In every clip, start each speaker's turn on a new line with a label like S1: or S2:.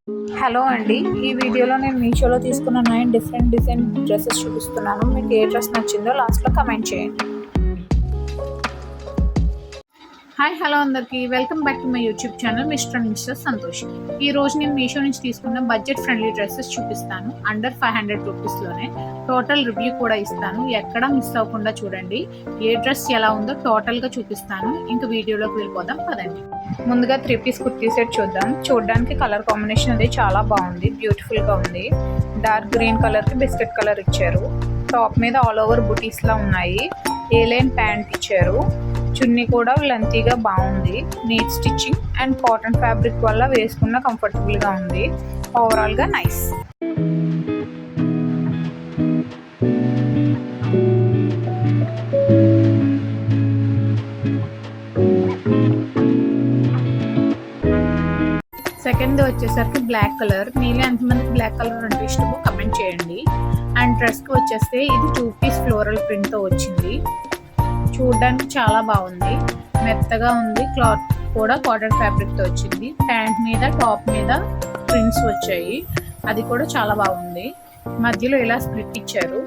S1: Hello అండి. ఈ వీడియోలో నేను మీషోలో తీసుకున్న 9 డిఫరెంట్ డిజైన్ డ్రెస్సెస్ చూపిస్తున్నాను. మీకు ఏ డ్రెస్ నచ్చిందో లాస్ట్లో కమెంట్ చేయండి. హాయ్ హలో అందరికీ welcome back to my YouTube channel mister and mister Santosh. ఈ రోజు నేను మీషో నుంచి తీసుకున్న బడ్జెట్ ఫ్రెండ్లీ డ్రెస్సెస్ చూపిస్తాను. అండర్ 500 రూపీస్లోనే టోటల్ రివ్యూ కూడా ఇస్తాను. ఎక్కడా మిస్ అవ్వకుండా చూడండి. ఏ డ్రెస్ ఎలా ఉందో టోటల్గా చూపిస్తాను. ఇంక వీడియోలోకి వెళ్ళిపోదాం పదండి. ముందుగా 3 పీస్ కుర్తీ సెట్ చూద్దాం. చూడడానికి కలర్ కాంబినేషన్ అది చాలా బాగుంది, బ్యూటిఫుల్గా ఉంది. డార్క్ గ్రీన్ కలర్కి బిస్కెట్ కలర్ ఇచ్చారు. టాప్ మీద ఆల్ ఓవర్ బుటీస్లా ఉన్నాయి. ఏ లైన్ ప్యాంట్ ఇచ్చారు. చున్నీ కూడా లెంతీగా బాగుంది. Neat stitching and cotton fabric వల్ల వేసుకున్న కంఫర్టబుల్గా ఉంది. ఓవరాల్గా నైస్. సెకండ్ వచ్చేసరికి బ్లాక్ కలర్. మీలో ఎంతమందికి బ్లాక్ కలర్ అంటే ఇష్టమో కమెంట్ చేయండి. అండ్ డ్రెస్కి వచ్చేస్తే ఇది 2 పీస్ ఫ్లోరల్ ప్రింట్తో వచ్చింది. చూడడానికి చాలా బాగుంది, మెత్తగా ఉంది. క్లాత్ కూడా కాటన్ ఫ్యాబ్రిక్తో వచ్చింది. ప్యాంట్ మీద టాప్ మీద ప్రింట్స్ వచ్చాయి, అది కూడా చాలా బాగుంది. మధ్యలో ఇలా స్ప్లిట్ ఇచ్చారు.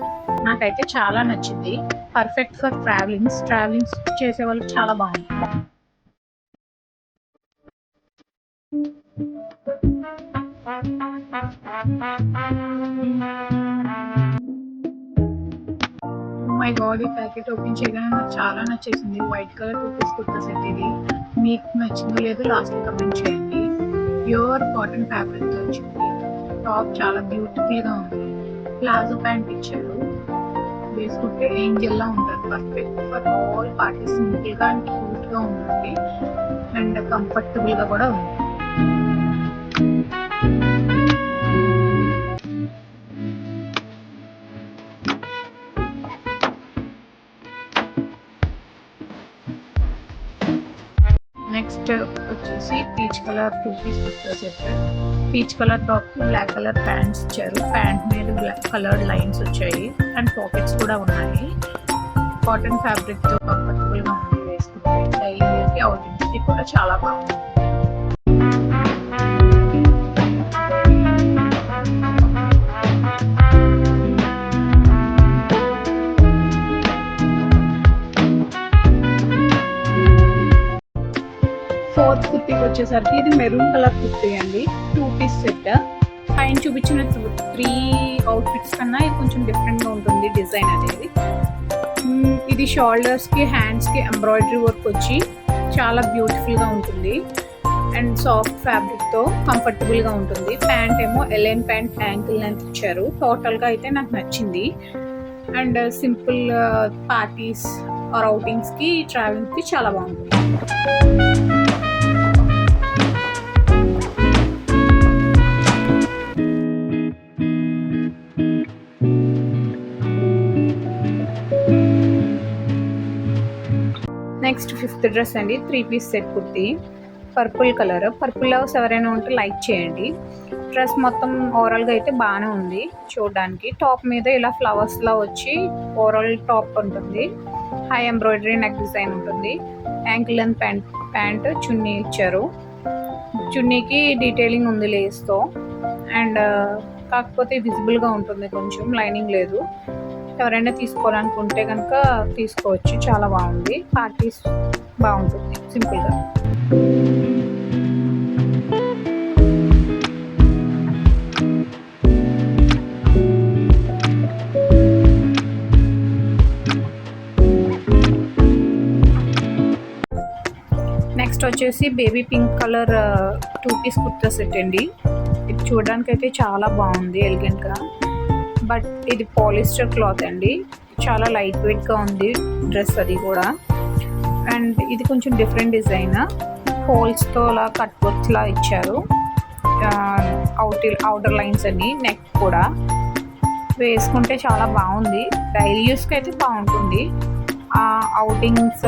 S1: నాకైతే చాలా నచ్చింది. పర్ఫెక్ట్ ఫర్ ట్రావెలింగ్స్ చేసే వాళ్ళకి చాలా బాగుంది. మై గాడ్, ఈ ప్యాకెట్ ఓపెన్ చేయగానే నాకు చాలా నచ్చేసింది. White colour 2 piece kurta set. ఇది మీకు నచ్చిందో లేదో లాస్ట్ కమెంట్ చేయండి. ప్యూర్ కాటన్ ఫ్యాబ్రిక్తో వచ్చింది. టాప్ చాలా బ్యూటిఫుల్గా ఉంది. ప్లాజో ప్యాంట్ ఇచ్చారు. వేసుకుంటే ఏంజెల్లా ఉంటుంది. Perfect for all parties. సింపుల్గా అండ్ క్యూట్గా ఉంటుంది అండ్ కంఫర్టబుల్గా కూడా ఉంది. నెక్స్ట్ వచ్చేసి peach colour 2 piece kurta set. Peach colour top, black colour pants ఇచ్చారు. ప్యాంట్ మీద బ్లాక్ కలర్ లైన్స్ వచ్చాయి అండ్ పాకెట్స్ కూడా ఉన్నాయి. కాటన్ ఫ్యాబ్రిక్తో కంఫర్టబుల్గా ఉంది. వేసుకుంటే డైలీకి అవుటింగ్స్కి కూడా చాలా బాగుంది. ఫోర్త్ కుర్తీకి వచ్చేసరికి ఇది మెరూన్ కలర్ కుర్తీ అండి. 2 పీస్ సెట్. పైన చూపించిన 3 అవుట్ఫిట్స్ కన్నా ఇది కొంచెం డిఫరెంట్గా ఉంటుంది డిజైన్ అనేది. ఇది షోల్డర్స్కి హ్యాండ్స్కి ఎంబ్రాయిడరీ వర్క్ వచ్చి చాలా బ్యూటిఫుల్గా ఉంటుంది అండ్ సాఫ్ట్ ఫ్యాబ్రిక్తో కంఫర్టబుల్గా ఉంటుంది. ప్యాంట్ ఏమో ఎలైన్ ప్యాంట్ యాంకిల్ లెంత్ ఇచ్చారు. టోటల్గా అయితే నాకు నచ్చింది. అండ్ సింపుల్ పార్టీస్ ఆర్ అవుటింగ్స్కి ట్రావెలింగ్కి చాలా బాగుంటుంది. నెక్స్ట్ 5th డ్రెస్ అండి. 3 piece set kurti. Purple colour. Purple lovers ఎవరైనా ఉంటే లైక్ చేయండి. డ్రెస్ మొత్తం ఓవరాల్గా అయితే బాగానే ఉంది చూడడానికి. టాప్ మీద ఇలా ఫ్లవర్స్లా వచ్చి ఓవరాల్ టాప్ ఉంటుంది. హై ఎంబ్రాయిడరీ నెక్ డిజైన్ ఉంటుంది. యాంకిల్ లెంత్ ప్యాంట్ చున్నీ ఇచ్చారు. చున్నీకి డీటెయిలింగ్ ఉంది లేస్తో అండ్ కాకపోతే విజిబుల్గా ఉంటుంది, కొంచెం లైనింగ్ లేదు. ఎవరైనా తీసుకోవాలనుకుంటే కనుక తీసుకోవచ్చు. చాలా బాగుంది. పార్టీస్ బాగుంటుంది సింపుల్గా. నెక్స్ట్ వచ్చేసి baby pink colour 2 piece kurta set అండి. ఇది చూడడానికి అయితే చాలా బాగుంది, ఎలిగెంట్గా. బట్ ఇది పాలిస్టర్ క్లాత్ అండి. చాలా లైట్ వెయిట్గా ఉంది డ్రెస్ అది కూడా. అండ్ ఇది కొంచెం డిఫరెంట్ డిజైన్. హోల్స్తో అలా కట్ వర్క్స్లా ఇచ్చారు. అవుటర్ లైన్స్ అన్ని. నెక్ కూడా వేసుకుంటే చాలా బాగుంది. డైలీ యూస్కి అయితే బాగుంటుంది. అవుటింగ్స్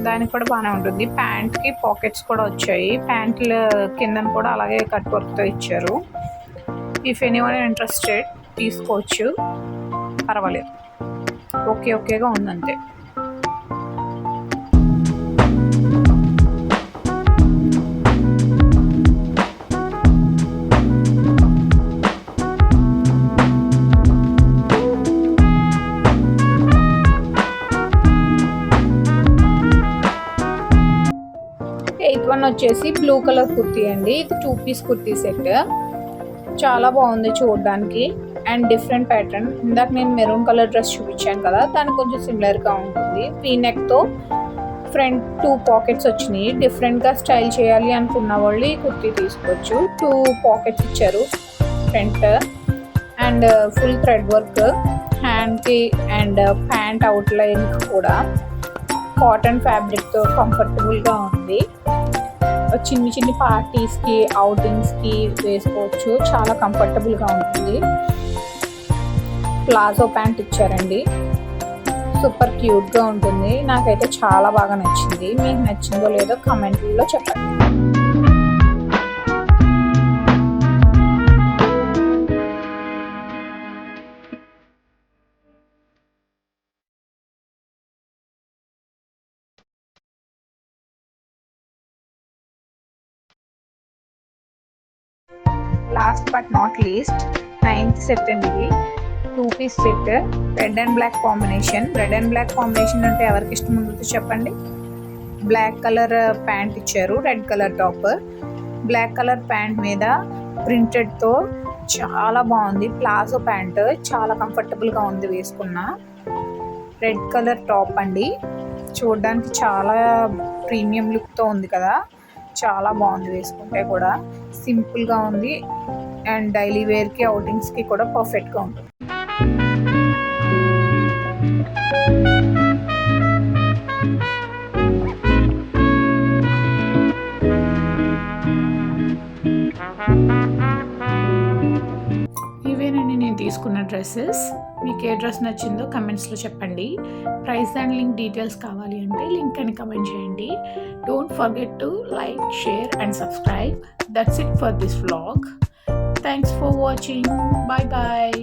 S1: దానికి కూడా బాగానే ఉంటుంది. ప్యాంట్కి పాకెట్స్ కూడా వచ్చాయి. ప్యాంట్లు కిందన కూడా అలాగే కట్ వర్క్తో ఇచ్చారు. ఇఫ్ ఎనీవన్ ఇంట్రెస్టెడ్ తీసుకోవచ్చు, పర్వాలేదు. ఓకేగా ఉందంతే. ఎయిత్ వన్ వచ్చేసి బ్లూ కలర్ కుర్తీ అండి. ఇది 2 పీస్ కుర్తీ సెట్. చాలా బాగుంది చూడడానికి అండ్ డిఫరెంట్ ప్యాటర్న్. ఇందాక నేను మెరూన్ కలర్ డ్రెస్ చూపించాను కదా, దానికి కొంచెం సిమిలర్గా ఉంటుంది. వీ నెక్తో ఫ్రంట్ 2 పాకెట్స్ వచ్చినాయి. డిఫరెంట్గా స్టైల్ చేయాలి అనుకున్న వాళ్ళు ఈ కుర్తీ తీసుకోవచ్చు. 2 పాకెట్స్ ఇచ్చారు front and full thread work హ్యాండ్కి అండ్ ప్యాంట్ అవుట్లైన్ కూడా కాటన్ ఫ్యాబ్రిక్తో కంఫర్టబుల్గా ఉంది. చిన్ని చిన్ని పార్టీస్కి అవుటింగ్స్కి వేసుకోవచ్చు. చాలా కంఫర్టబుల్గా ఉంటుంది. ప్లాజో ప్యాంట్ ఇచ్చారండి. సూపర్ క్యూట్గా ఉంటుంది. నాకైతే చాలా బాగా నచ్చింది. మీకు నచ్చిందో లేదో కామెంట్లో చెప్పండి. Last but not least 9th set అండి. ఇది 2 piece set. Red and black combination. Red and black combination అంటే ఎవరికి ఇష్టం ఉంటుందో చెప్పండి. బ్లాక్ కలర్ ప్యాంట్ ఇచ్చారు, red colour top. Black colour pant మీద ప్రింటెడ్తో చాలా బాగుంది. ప్లాజో ప్యాంట్ చాలా కంఫర్టబుల్గా ఉంది వేసుకున్న. రెడ్ కలర్ టాప్ అండి. చూడడానికి చాలా ప్రీమియం లుక్తో ఉంది కదా, చాలా బాగుంది వేసుకుంటే కూడా. సింపుల్గా ఉంది అండ్ డైలీ వేర్కి అవుటింగ్స్కి కూడా పర్ఫెక్ట్గా ఉంటుంది. ఇవేనండి నేను తీసుకున్న డ్రెస్సెస్. మీకు ఏ డ్రెస్ నచ్చిందో కమెంట్స్లో చెప్పండి. ప్రైస్ అండ్ లింక్ డీటెయిల్స్ కావాలి అంటే లింక్ అని కమెంట్ చేయండి. Don't forget to like, share and subscribe. That's it for this vlog. Thanks for watching. Bye bye.